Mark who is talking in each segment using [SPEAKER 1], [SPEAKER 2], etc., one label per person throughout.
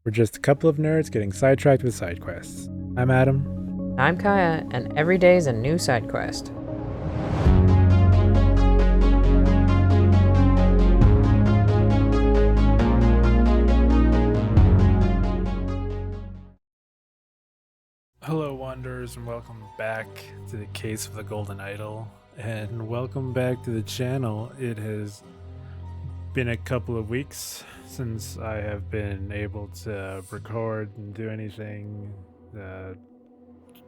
[SPEAKER 1] We're just a couple of nerds getting sidetracked with side quests. I'm Adam.
[SPEAKER 2] I'm Kaya, and every day is a new side quest.
[SPEAKER 1] Hello, Wanderers, and welcome back to the Case of the Golden Idol. And welcome back to the channel. It has been a couple of weeks since I have been able to record and do anything.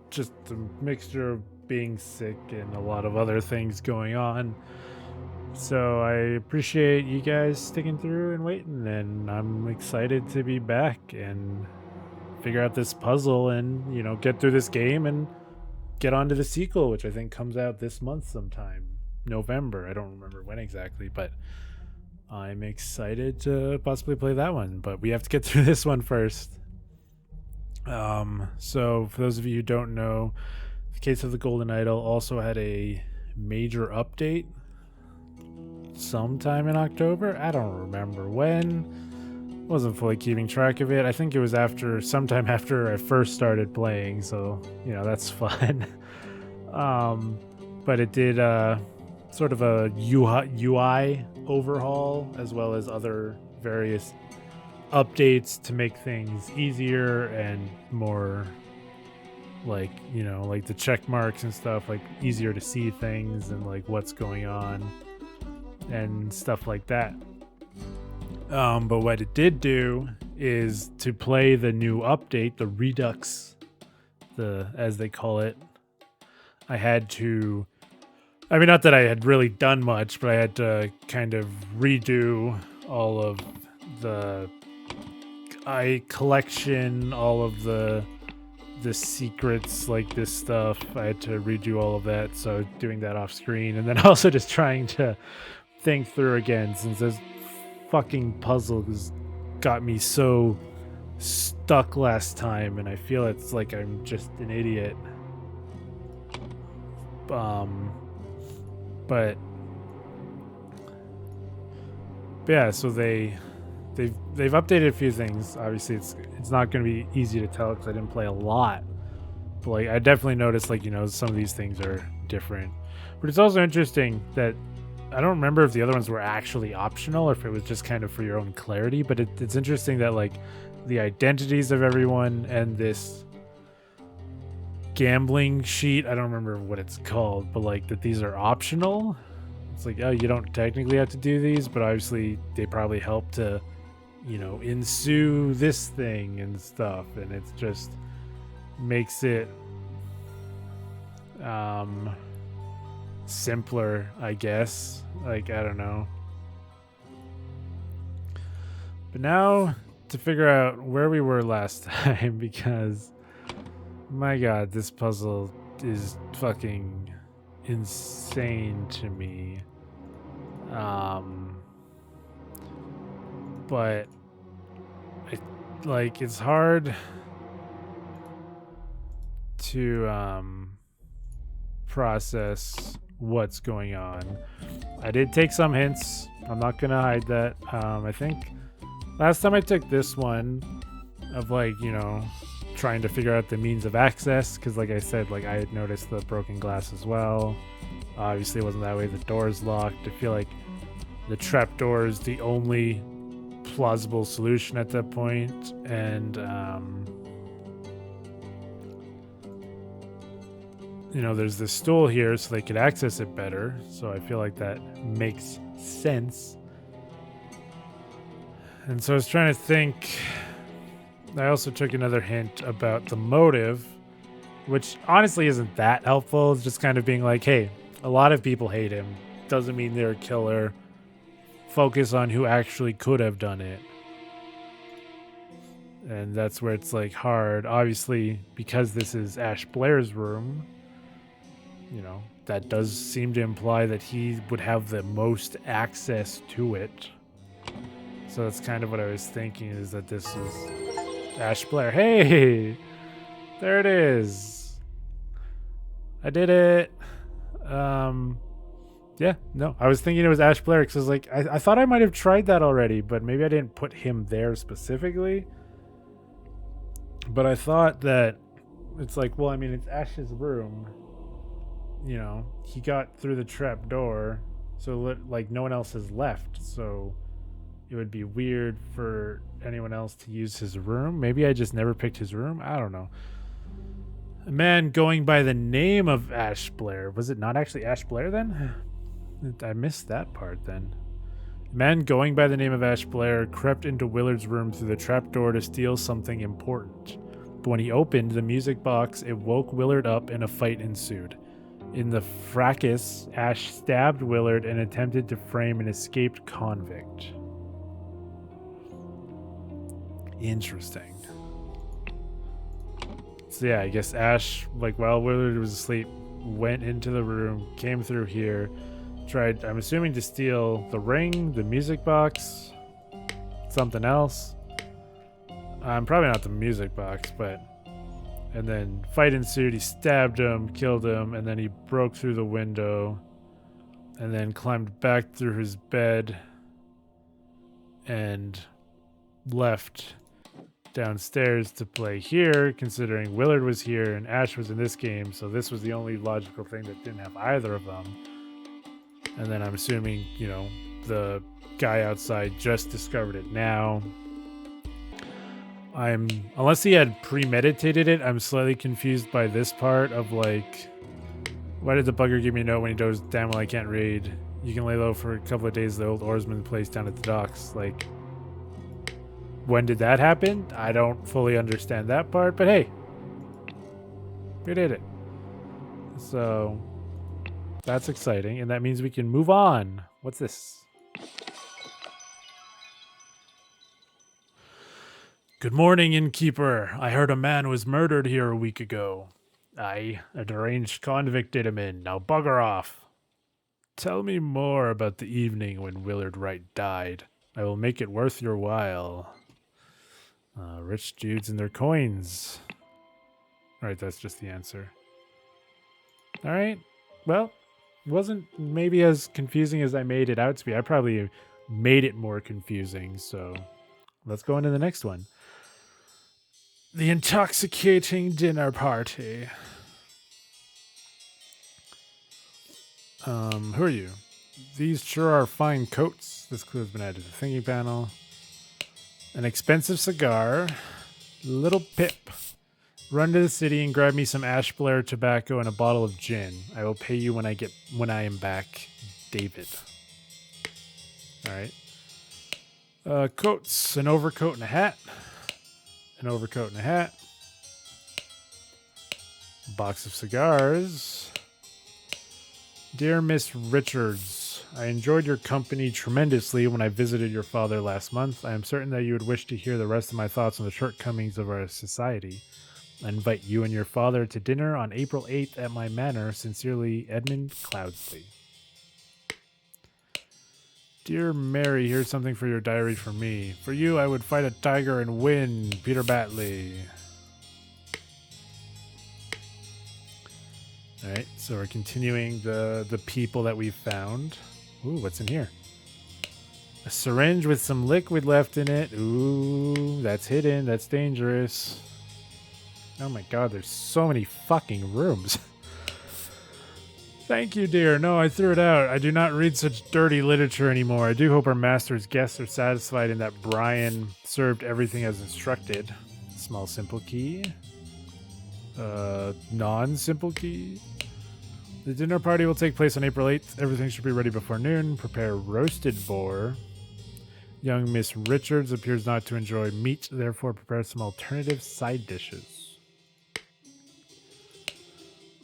[SPEAKER 1] Just a mixture of being sick and a lot of other things going on. So I appreciate you guys sticking through and waiting, and I'm excited to be back and figure out this puzzle and, get through this game and get on to the sequel, which I think comes out this month sometime. November. I don't remember when exactly, but I'm excited to possibly play that one. But we have to get through this one first. So for those of you who don't know, the Case of the Golden Idol also had a major update sometime in October. I don't remember when. Wasn't fully keeping track of it. I think it was sometime after I first started playing, so that's fun. But it did sort of a UI overhaul, as well as other various updates to make things easier and more like the check marks and stuff, like easier to see things and like what's going on and stuff like that. But what it did do is to play the new update, the Redux, as they call it. I had to, not that I had really done much, but I had to kind of redo all of the eye collection, all of the secrets, like this stuff. I had to redo all of that, so doing that off screen, and then also just trying to think through again, since this fucking puzzle has got me so stuck last time, and I feel it's like I'm just an idiot. But yeah, so they've updated a few things. Obviously, it's not going to be easy to tell because I didn't play a lot. But like, I definitely noticed some of these things are different. But it's also interesting that I don't remember if the other ones were actually optional or if it was just kind of for your own clarity. But it's interesting that like the identities of everyone and this gambling sheet, I don't remember what it's called, but like that these are optional. It's like, oh, you don't technically have to do these, but obviously they probably help to ensue this thing and stuff, and it's just makes it simpler, I guess. Like, I don't know. But now to figure out where we were last time, because my god, this puzzle is fucking insane to me. But it's hard to process what's going on. I did take some hints. I'm not gonna hide that. I think last time I took this one of trying to figure out the means of access, because like I said, I had noticed the broken glass as well. Obviously it wasn't that way. The door's locked. I feel like the trapdoor is the only plausible solution at that point, and there's this stool here so they could access it better, so I feel like that makes sense. And so I was trying to think. I also took another hint about the motive, which honestly isn't that helpful. It's just kind of being like, hey, a lot of people hate him. Doesn't mean they're a killer. Focus on who actually could have done it. And that's where it's hard. Obviously, because this is Ash Blair's room, that does seem to imply that he would have the most access to it. So that's kind of what I was thinking, is that this is Ash Blair. Hey, there it is. I did it. Yeah, no, I was thinking it was Ash Blair because I was like, I thought I might have tried that already, but maybe I didn't put him there specifically. But I thought that it's like, well, I mean, it's Ash's room. You know, he got through the trap door, so like no one else has left. So it would be weird for anyone else to use his room. Maybe I just never picked his room. I don't know. A man going by the name of Ash Blair. Was it not actually Ash Blair then? I missed that part then. A man going by the name of Ash Blair crept into Willard's room through the trapdoor to steal something important. But when he opened the music box, it woke Willard up and a fight ensued. In the fracas, Ash stabbed Willard and attempted to frame an escaped convict. Interesting. So yeah, I guess Ash, like while Willard was asleep, went into the room, came through here, tried, I'm assuming, to steal the ring, the music box, something else. Probably not the music box, but... And then fight ensued, he stabbed him, killed him, and then he broke through the window, and then climbed back through his bed, and left downstairs to play here, considering Willard was here and Ash was in this game, so this was the only logical thing that didn't have either of them. And then I'm assuming, you know, the guy outside just discovered it now. Unless he had premeditated it, I'm slightly confused by this part of like, why did the bugger give me a note when he goes, damn well I can't read. You can lay low for a couple of days at the old oarsman place down at the docks. Like, when did that happen? I don't fully understand that part, but hey, we did it. So that's exciting, and that means we can move on. What's this? Good morning, innkeeper. I heard a man was murdered here a week ago. Aye, a deranged convict did him in. Now bugger off. Tell me more about the evening when Willard Wright died. I will make it worth your while. Rich dudes and their coins. Alright, that's just the answer. Alright, well, wasn't maybe as confusing as I made it out to be. I probably made it more confusing, so let's go into the next one. The intoxicating dinner party. Who are you? These sure are fine coats. This clue has been added to the thinking panel. An expensive cigar. Little Pip. Run to the city and grab me some Ash Blair tobacco and a bottle of gin. I will pay you when I am back. David. Alright. Coats. An overcoat and a hat. An overcoat and a hat. A box of cigars. Dear Miss Richards, I enjoyed your company tremendously when I visited your father last month. I am certain that you would wish to hear the rest of my thoughts on the shortcomings of our society. I invite you and your father to dinner on April 8th at my manor. Sincerely, Edmund Cloudsley. Dear Mary, here's something for your diary from me. For you, I would fight a tiger and win. Peter Batley. Alright, so we're continuing the people that we've found. Ooh, what's in here? A syringe with some liquid left in it. Ooh, that's hidden. That's dangerous. Oh my god, there's so many fucking rooms. Thank you, dear. No, I threw it out. I do not read such dirty literature anymore. I do hope our master's guests are satisfied in that Brian served everything as instructed. Small simple key. Non-simple key. The dinner party will take place on April 8th. Everything should be ready before noon. Prepare roasted boar. Young Miss Richards appears not to enjoy meat, therefore prepare some alternative side dishes.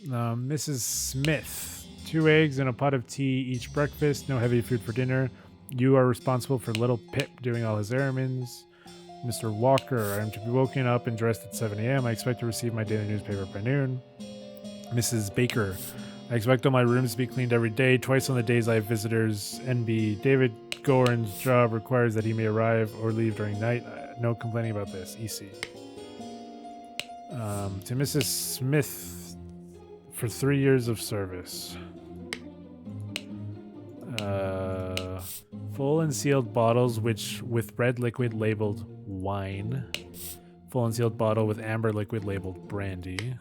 [SPEAKER 1] Mrs. Smith. 2 eggs and a pot of tea each breakfast. No heavy food for dinner. You are responsible for little Pip doing all his errands. Mr. Walker, I am to be woken up and dressed at 7 a.m. I expect to receive my daily newspaper by noon. Mrs. Baker, I expect all my rooms to be cleaned every day, twice on the days I have visitors. NB, David Gorin's job requires that he may arrive or leave during night. No complaining about this. EC. To Mrs. Smith, for 3 years of service. Full and sealed bottles with red liquid labeled wine. Full and sealed bottle with amber liquid labeled brandy.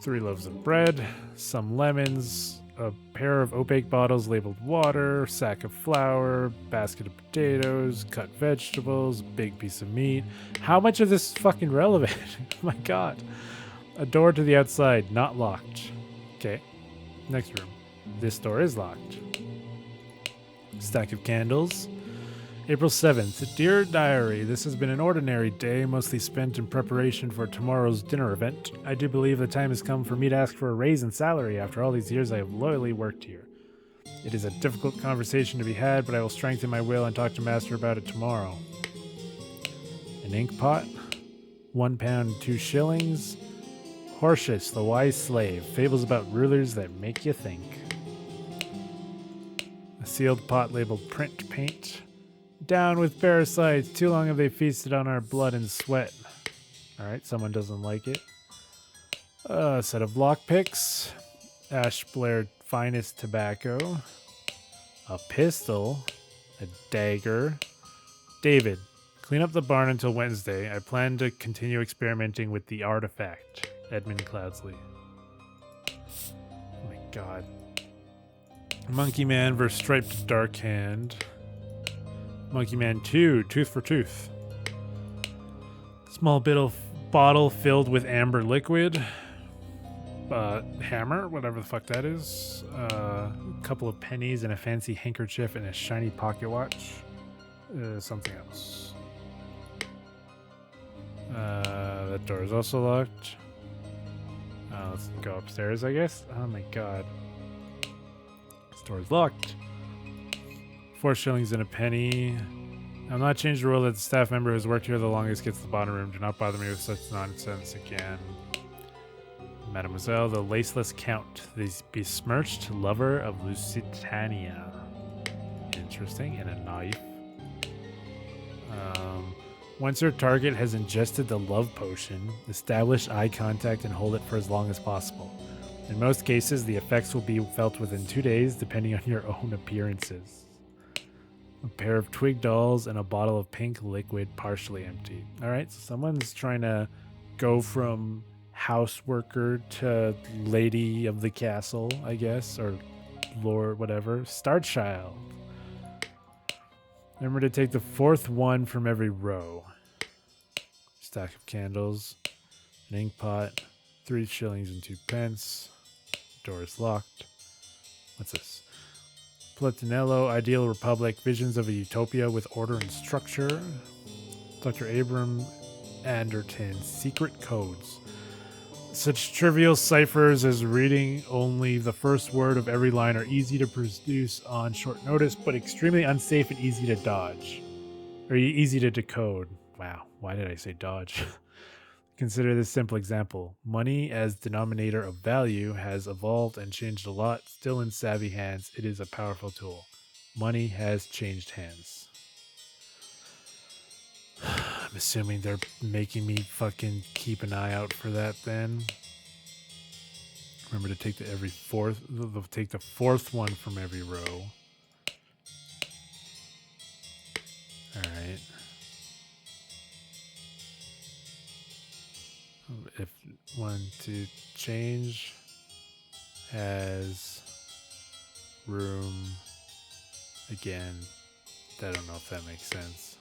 [SPEAKER 1] 3 loaves of bread, some lemons, a pair of opaque bottles labeled water, sack of flour, basket of potatoes, cut vegetables, big piece of meat. How much of this is fucking relevant? Oh my god. A door to the outside, not locked. Okay, next room. This door is locked. Stack of candles. April 7th. Dear Diary, this has been an ordinary day, mostly spent in preparation for tomorrow's dinner event. I do believe the time has come for me to ask for a raise in salary after all these years I have loyally worked here. It is a difficult conversation to be had, but I will strengthen my will and talk to Master about it tomorrow. An ink pot. £1 2 shillings. Hortius, the wise slave. Fables about rulers that make you think. A sealed pot labeled print paint. Down with parasites. Too long have they feasted on our blood and sweat. Alright, someone doesn't like it. A set of lockpicks. Ash Blair finest tobacco. A pistol. A dagger. David, clean up the barn until Wednesday. I plan to continue experimenting with the artifact. Edmund Cloudsley. Oh my god. Monkey Man vs. Striped Dark Hand. Monkey Man 2, Tooth for Tooth. Small bottle filled with amber liquid. Hammer, whatever the fuck that is. A couple of pennies and a fancy handkerchief and a shiny pocket watch. Something else. That door is also locked. Let's go upstairs, I guess. Oh my god. This door is locked. 4 shillings and a penny. I'll not change the rule that the staff member who's worked here the longest gets the bottom room. Do not bother me with such nonsense again. Mademoiselle, the laceless count, the besmirched lover of Lusitania. Interesting. And a knife. Once your target has ingested the love potion, establish eye contact and hold it for as long as possible. In most cases, the effects will be felt within 2 days, depending on your own appearances. A pair of twig dolls and a bottle of pink liquid partially empty. Alright, so someone's trying to go from house worker to lady of the castle, I guess, or lord, whatever. Star Child. Remember to take the 4th one from every row. Stack of candles. An ink pot. 3 shillings and 2 pence. Door is locked. What's this? Platinello, Ideal Republic, Visions of a Utopia with Order and Structure. Dr. Abram Anderton, Secret Codes. Such trivial ciphers as reading only the first word of every line are easy to produce on short notice, but extremely unsafe and easy to dodge. Or easy to decode. Wow, why did I say dodge? Consider this simple example. Money as denominator of value has evolved and changed a lot. Still in savvy hands, it is a powerful tool. Money has changed hands. I'm assuming they're making me fucking keep an eye out for that then. Remember to take take the 4th one from every row. Alright. If one to change has room again. I don't know if that makes sense.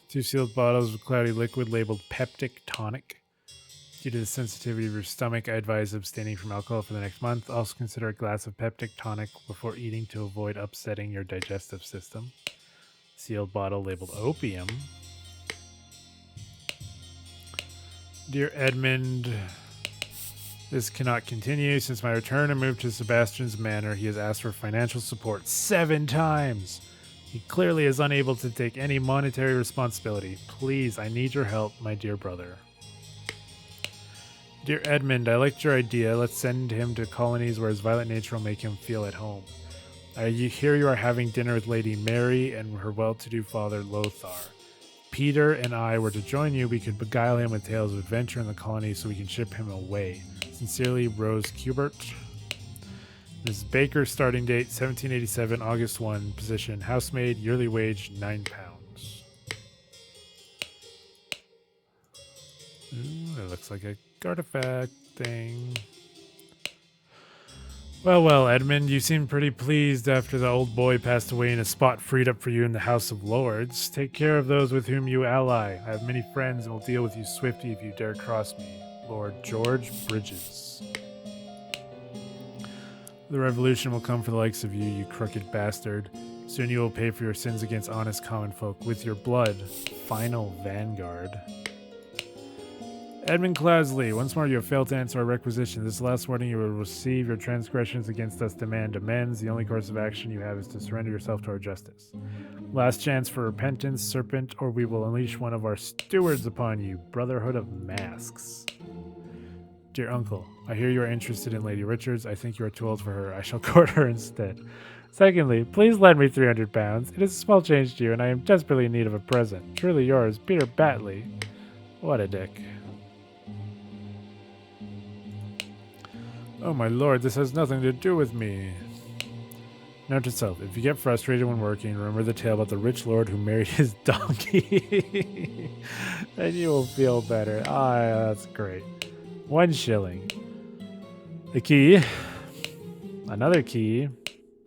[SPEAKER 1] 2 sealed bottles of cloudy liquid labeled peptic tonic. Due to the sensitivity of your stomach, I advise abstaining from alcohol for the next month. Also consider a glass of peptic tonic before eating to avoid upsetting your digestive system. Sealed bottle labeled opium. Dear Edmund, this cannot continue. Since my return and move to Sebastian's Manor, he has asked for financial support 7 times. He clearly is unable to take any monetary responsibility. Please, I need your help, my dear brother. Dear Edmund, I liked your idea. Let's send him to colonies where his violent nature will make him feel at home. I hear you are having dinner with Lady Mary and her well-to-do father Lothar. Peter and I were to join you. We could beguile him with tales of adventure in the colony so we can ship him away. Sincerely, Rose Kubert. Mrs. Baker, starting date 1787, August 1, position housemaid, yearly wage £9. Ooh, it looks like a artifact thing. Well, Edmund, you seem pretty pleased after the old boy passed away and a spot freed up for you in the House of Lords. Take care of those with whom you ally. I have many friends and will deal with you swiftly if you dare cross me. Lord George Bridges. The revolution will come for the likes of you, you crooked bastard. Soon you will pay for your sins against honest common folk with your blood. Final Vanguard. Edmund Cloudesley, once more you have failed to answer our requisition. This last warning, you will receive. Your transgressions against us demand amends. The only course of action you have is to surrender yourself to our justice. Last chance for repentance, serpent, or we will unleash one of our stewards upon you. Brotherhood of Masks. Dear uncle, I hear you are interested in Lady Richards. I think you are too old for her. I shall court her instead. Secondly, please lend me £300. It is a small change to you, and I am desperately in need of a present. Truly yours, Peter Batley. What a dick. Oh my lord, this has nothing to do with me. Note to self, if you get frustrated when working, remember the tale about the rich lord who married his donkey. Then you will feel better. Ah, that's great. 1 shilling. A key. Another key.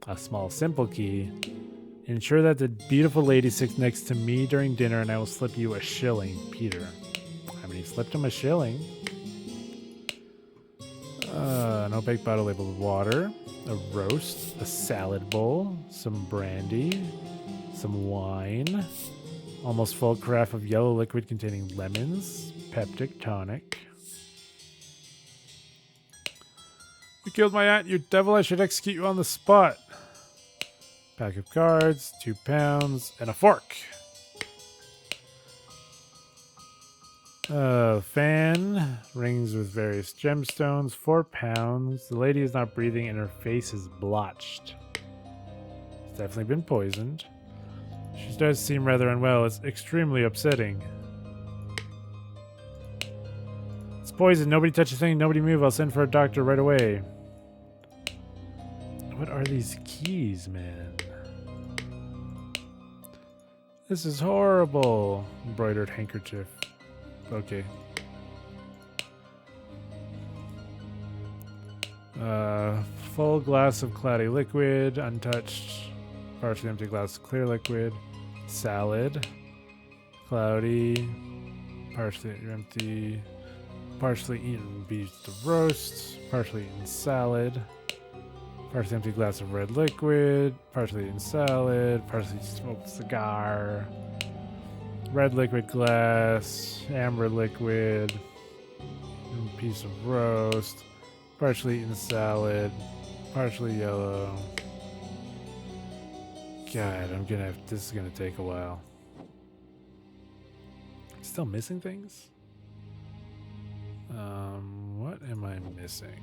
[SPEAKER 1] A small simple key. Ensure that the beautiful lady sits next to me during dinner and I will slip you a shilling, Peter. I mean, he slipped him a shilling. An opaque bottle labeled water, a roast, a salad bowl, some brandy, some wine, almost full carafe of yellow liquid containing lemons, peptic tonic. You killed my aunt, you devil, I should execute you on the spot. Pack of cards, £2, and a fork. Fan, rings with various gemstones, £4. The lady is not breathing and her face is blotched. It's definitely been poisoned. She does seem rather unwell. It's extremely upsetting. It's poison. Nobody touch a thing. Nobody move. I'll send for a doctor right away. What are these keys, man? This is horrible. Embroidered handkerchief. Okay. Full glass of cloudy liquid, untouched, partially empty glass of clear liquid, salad, cloudy, partially empty, partially eaten beef to roast, partially eaten salad, partially empty glass of red liquid, partially eaten salad, partially smoked cigar, red liquid glass, amber liquid, piece of roast, partially eaten salad, partially yellow. God, this is gonna take a while. Still missing things? What am I missing?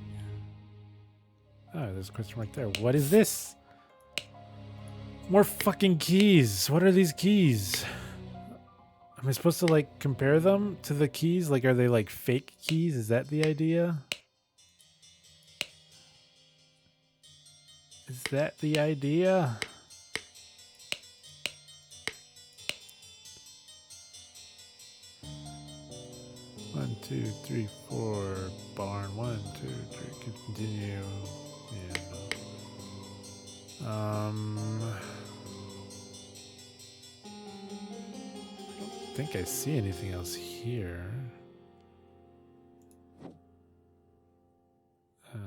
[SPEAKER 1] Oh, there's a question mark there. What is this? More fucking keys. What are these keys? Am I supposed to, like, compare them to the keys? Like, are they, like, fake keys? Is that the idea? Is that the idea? One, two, three, four. Barn. 1, 2, 3. Continue. Yeah. I don't think I see anything else here. I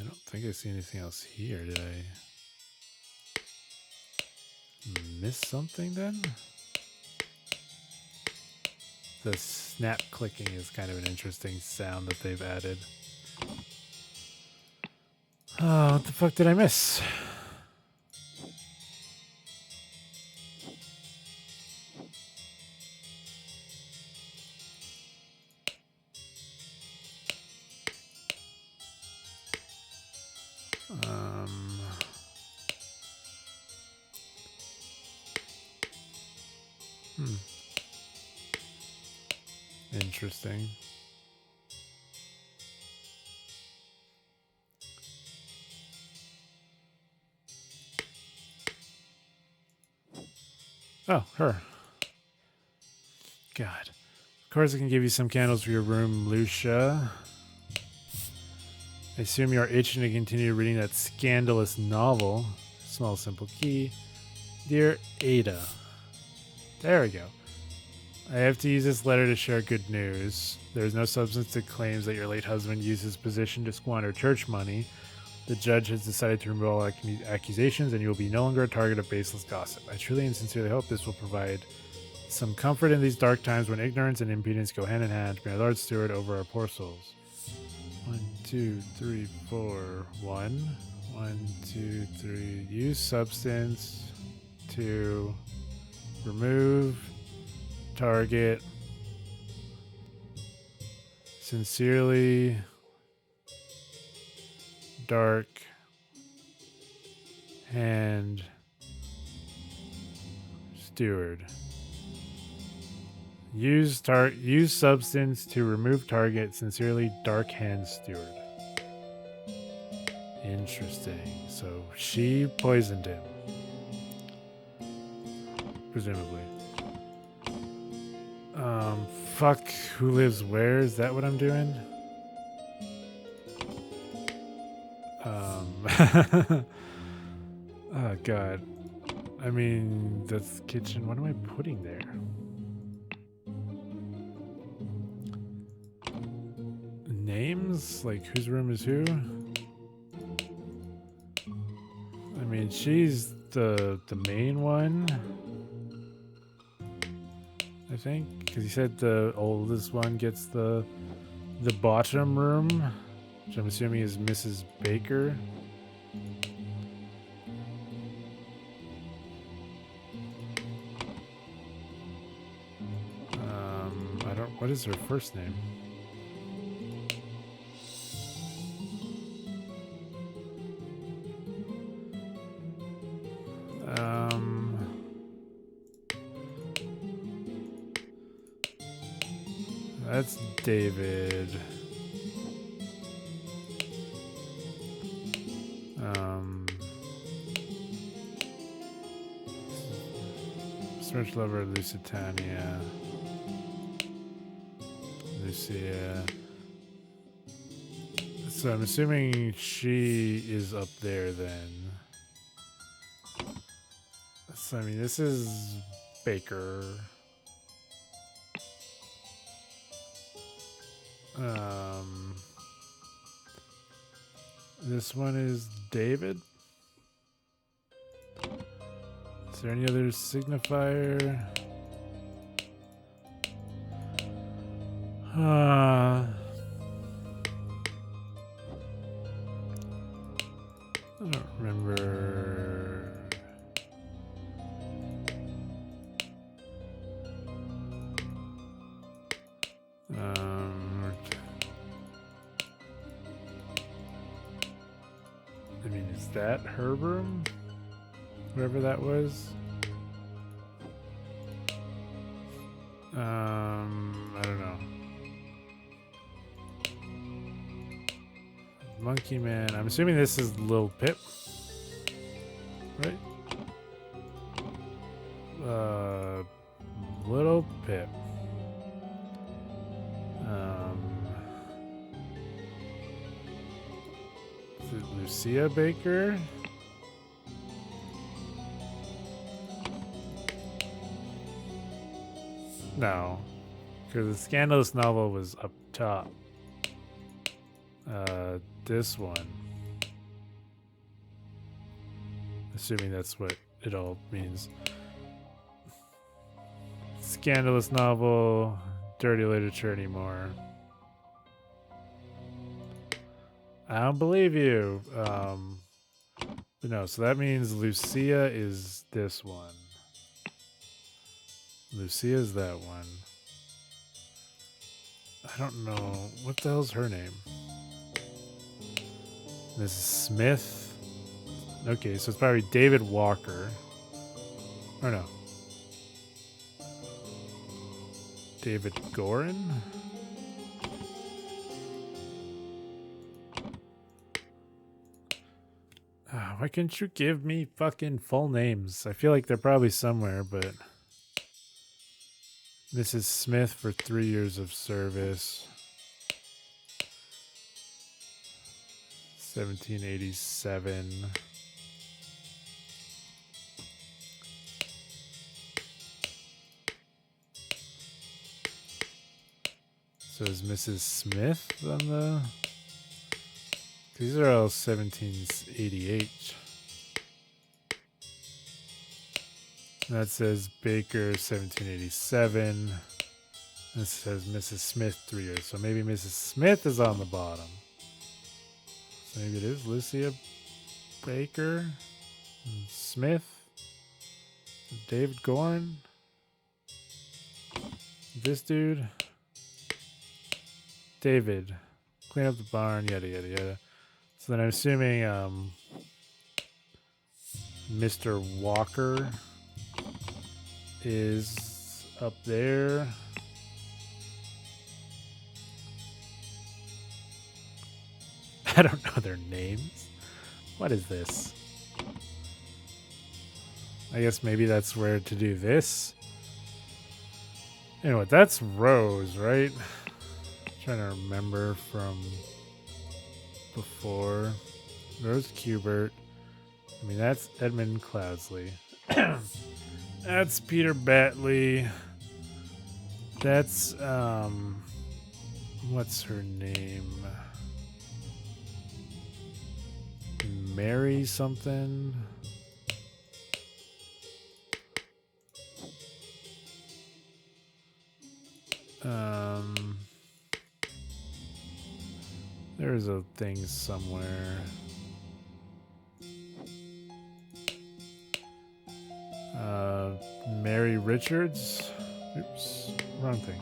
[SPEAKER 1] don't think I see anything else here. Did I miss something then? The snap clicking is kind of an interesting sound that they've added. Oh, what the fuck did I miss? Interesting. Oh, her. God. Of course I can give you some candles for your room, Lucia. I assume you're itching to continue reading that scandalous novel. Small simple key. Dear Ada. There we go. I have to use this letter to share good news. There is no substance to claims that your late husband used his position to squander church money. The judge has decided to remove all accusations, and you will be no longer a target of baseless gossip. I truly and sincerely hope this will provide some comfort in these dark times when ignorance and impudence go hand in hand. May our Lord steward over our poor souls. 1, 2, 3, 4. 1, 2, 3. Use substance to remove target. Sincerely, dark hand steward. Use substance to remove target. Sincerely, dark hand steward. Interesting. So she poisoned him, presumably. Fuck. Who lives where? Is that what I'm doing? Oh god. I mean, that's kitchen. What am I putting there? Names? Like whose room is who? I mean, she's the main one, I think, because he said the oldest one gets the bottom room, which I'm assuming is Mrs. Baker. I don't. What is her first name? That's David. Search lover Lusitania. Lucia. So I'm assuming she is up there then. So I mean, this is Baker. This one is David. Is there any other signifier? I don't remember. I mean, is that her room? Whoever that was? I don't know. Monkey Man. I'm assuming this is Lil Pip, right? Little Pip. Is it Lucia Baker? No, because the scandalous novel was up top. This one. Assuming that's what it all means. Scandalous novel, dirty literature anymore. I don't believe you. But no, so that means Lucia is this one. Lucia's that one. I don't know. What the hell's her name? Mrs. Smith? Okay, so it's probably David Walker. Or no. David Gorin? Why couldn't you give me fucking full names? I feel like they're probably somewhere, but Mrs. Smith for 3 years of service. 1787. So is Mrs. Smith on the... These are all 1788. That says Baker 1787. This says Mrs. Smith 3 years. So maybe Mrs. Smith is on the bottom. So maybe it is Lucia Baker and Smith. David Gorn. This dude. David. Clean up the barn, yada yada yada. So then I'm assuming Mr. Walker is up there. I don't know their names. What is this? I guess maybe that's where to do this. Anyway, that's Rose, right? Trying to remember from before. Rose Kubert. I mean, that's Edmund Cloudsley. That's Peter Batley. That's, what's her name? Mary something. There's a thing somewhere. Mary Richards. Oops, wrong thing.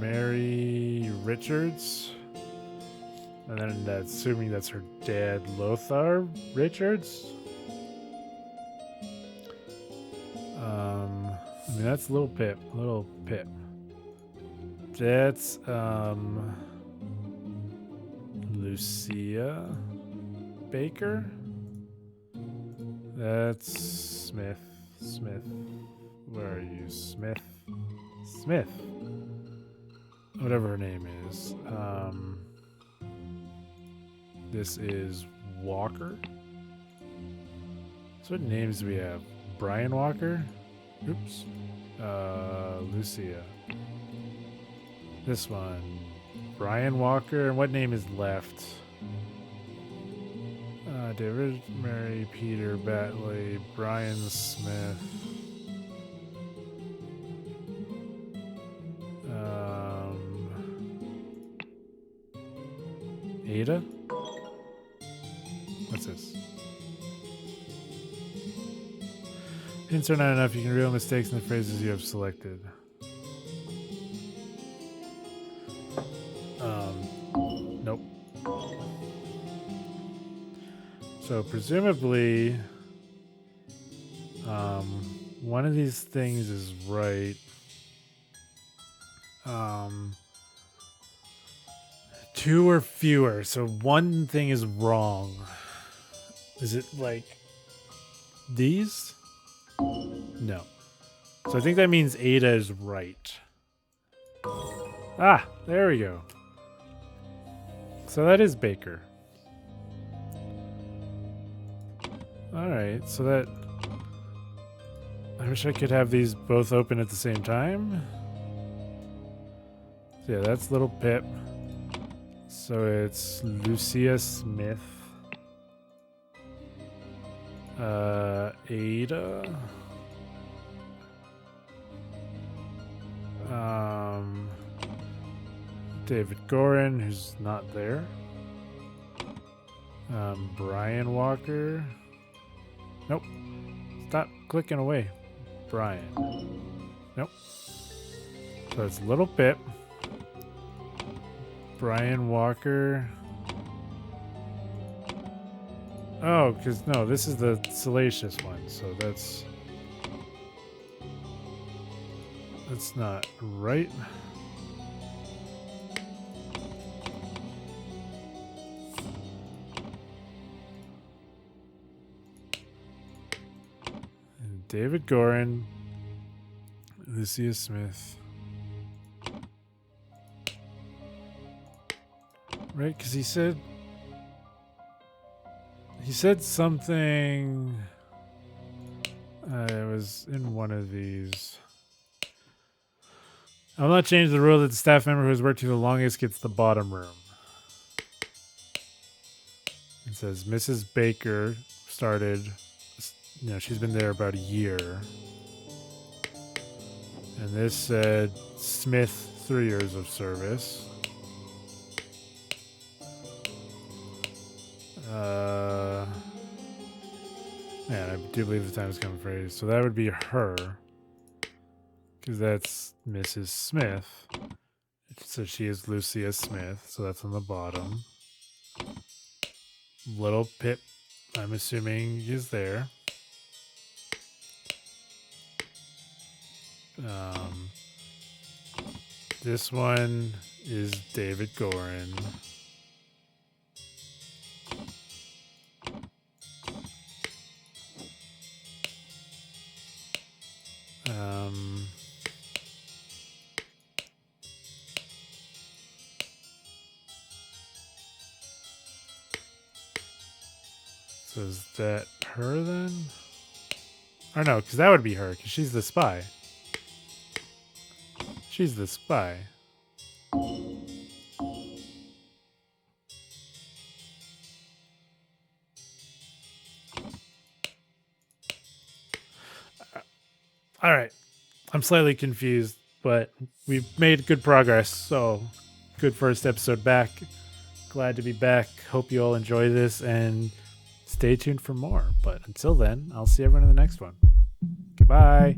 [SPEAKER 1] Mary Richards. And then that's assuming that's her dad, Lothar Richards. I mean, that's Little Pip. Little Pip. That's, Lucia Baker. That's Smith. Smith. Where are you? Smith. Smith. Whatever her name is. This is Walker. So what names do we have? Brian Walker? Oops. Lucia. This one. Brian Walker. And what name is left? David, Mary, Peter, Batley, Brian Smith. Ada? What's this? Hints are not enough. You can reveal mistakes in the phrases you have selected. Nope. So presumably, one of these things is right. Two or fewer. So one thing is wrong. Is it like these? No. So I think that means Ada is right. Ah, there we go. So that is Baker. Alright, so that... I wish I could have these both open at the same time. So yeah, that's Little Pip. So it's Lucia Smith. Ada. David Gorin, who's not there. Brian Walker. Nope. Stop clicking away. Brian. Nope. So it's Little Pip. Brian Walker. Oh, because no, this is the salacious one, so that's not right. And David Gorin, Lucia Smith. Right, because he said something. It was in one of these. I will not change the rule that the staff member who has worked here the longest gets the bottom room. It says Mrs. Baker started, she's been there about a year. And this said Smith, 3 years of service. Yeah, I do believe the time has come phrase. So that would be her. Because that's Mrs. Smith. So she is Lucia Smith. So that's on the bottom. Little Pip, I'm assuming, is there. This one is David Gorin. So is that her then? Or no, because that would be her, because she's the spy. She's the spy. All right. I'm slightly confused, but we've made good progress. So, good first episode back. Glad to be back. Hope you all enjoy this and stay tuned for more. But until then, I'll see everyone in the next one. Goodbye.